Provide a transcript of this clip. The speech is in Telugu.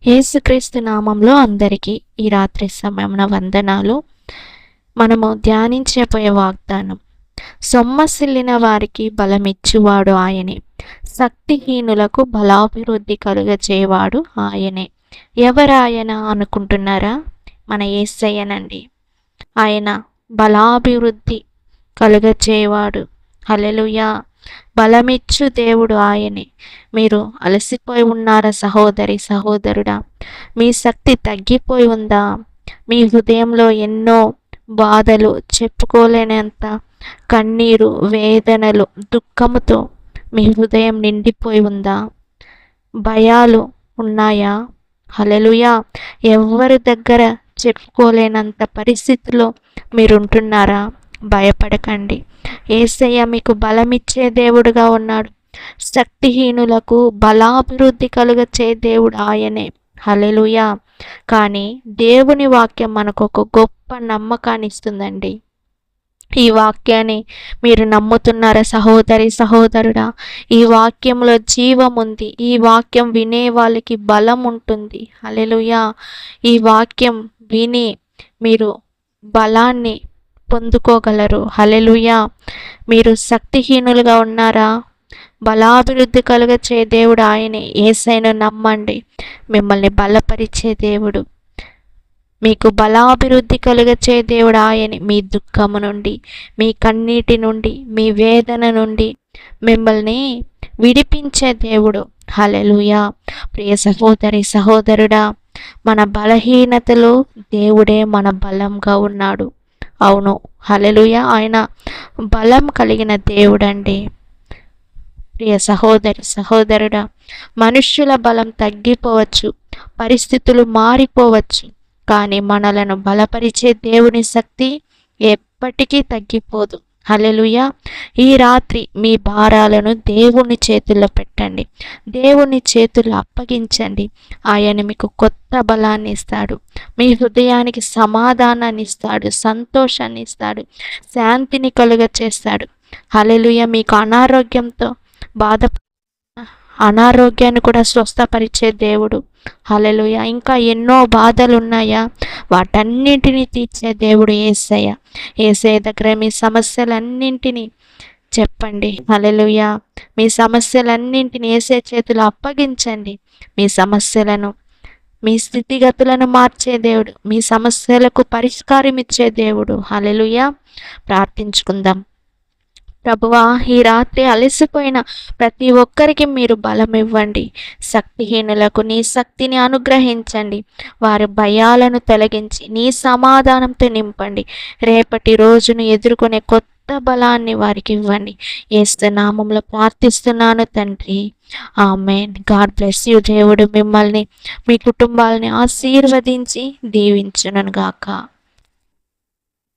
యేసుక్రీస్తు నామంలో అందరికీ ఈ రాత్రి సమయమున వందనాలు. మనము ధ్యానించబోయే వాగ్దానం, సొమ్మసిల్లిన వారికి బలమిచ్చువాడు ఆయనే, శక్తిహీనులకు బలాభివృద్ధి కలుగచేవాడు ఆయనే. ఎవరాయన అనుకుంటున్నారా? మన యేసయ్యనండి. ఆయన బలాభివృద్ధి కలుగచేవాడు. హల్లెలూయా. బలమిచ్చు దేవుడు ఆయనే. మీరు అలసిపోయి ఉన్నారా సహోదరి సహోదరుడా? మీ శక్తి తగ్గిపోయి ఉందా? మీ హృదయంలో ఎన్నో బాధలు, చెప్పుకోలేనంత కన్నీరు, వేదనలు, దుఃఖముతో మీ హృదయం నిండిపోయి ఉందా? భయాలు ఉన్నాయా? హల్లెలూయా. ఎవరి దగ్గర చెప్పుకోలేనంత పరిస్థితిలో మీరుంటున్నారా? భయపడకండి. యేసయ్య మీకు బలమిచ్చే దేవుడుగా ఉన్నాడు. శక్తిహీనులకు బలాభివృద్ధి కలుగచే దేవుడు ఆయనే. హల్లెలూయా. కానీ దేవుని వాక్యం మనకు ఒక గొప్ప నమ్మకాన్ని ఇస్తుందండి. ఈ వాక్యాన్ని మీరు నమ్ముతున్నారా సహోదరి సహోదరుడా? ఈ వాక్యంలో జీవం ఉంది. ఈ వాక్యం వినే వాళ్ళకి బలం ఉంటుంది. హల్లెలూయా. ఈ వాక్యం విని మీరు బలాన్ని పొందుకోగలరు. హల్లెలూయా. మీరు శక్తిహీనులుగా ఉన్నారా? బలాభివృద్ధి కలుగచే దేవుడు ఆయనే. యేసయ్యను నమ్మండి. మిమ్మల్ని బలపరిచే దేవుడు, మీకు బలాభివృద్ధి కలుగచే దేవుడు ఆయనే. మీ దుఃఖము నుండి, మీ కన్నీటి నుండి, మీ వేదన నుండి మిమ్మల్ని విడిపించే దేవుడు. హల్లెలూయా. ప్రియ సహోదరి సహోదరుడా, మన బలహీనతలో దేవుడే మన బలంగా ఉన్నాడు. అవును, హల్లెలూయా. ఆయన బలం కలిగిన దేవుడండి. ప్రియ సహోదరి సహోదరుడా, మనుష్యుల బలం తగ్గిపోవచ్చు, పరిస్థితులు మారిపోవచ్చు, కానీ మనలను బలపరిచే దేవుని శక్తి ఎప్పటికీ తగ్గిపోదు. హల్లెలూయా. ఈ రాత్రి మీ భారాలను దేవుని చేతుల్లో పెట్టండి. దేవుని చేతుల్లో అప్పగించండి. ఆయన మీకు కొత్త బలాన్ని ఇస్తాడు. మీ హృదయానికి సమాధానాన్ని ఇస్తాడు, సంతోషాన్ని ఇస్తాడు, శాంతిని కలుగచేస్తాడు. హల్లెలూయా. మీకు అనారోగ్యంతో అనారోగ్యాన్ని కూడా స్వస్థపరిచే దేవుడు. హల్లెలూయా. ఇంకా ఎన్నో బాధలు ఉన్నాయా? వాటన్నింటినీ తీర్చే దేవుడు యేసయ్య. యేసయ్య దగ్గర మీ సమస్యలన్నింటినీ చెప్పండి. హల్లెలూయా. మీ సమస్యలన్నింటినీ యేసయ్య చేతిలో అప్పగించండి. మీ సమస్యలను, మీ స్థితిగతులను మార్చే దేవుడు, మీ సమస్యలకు పరిష్కారం ఇచ్చే దేవుడు. హల్లెలూయా. ప్రార్థించుకుందాం. ప్రభువా, ఈ రాత్రి అలసిపోయిన ప్రతి ఒక్కరికి మీరు బలం ఇవ్వండి. శక్తిహీనులకు నీ శక్తిని అనుగ్రహించండి. వారి భయాలను తొలగించి నీ సమాధానంతో నింపండి. రేపటి రోజును ఎదుర్కొనే కొత్త బలాన్ని వారికి ఇవ్వండి. యేసు నామములో ప్రార్థిస్తున్నాను తండ్రి. ఆమేన్. God bless you. దేవుడు మిమ్మల్ని, మీ కుటుంబాలని ఆశీర్వదించి దీవించును గాక.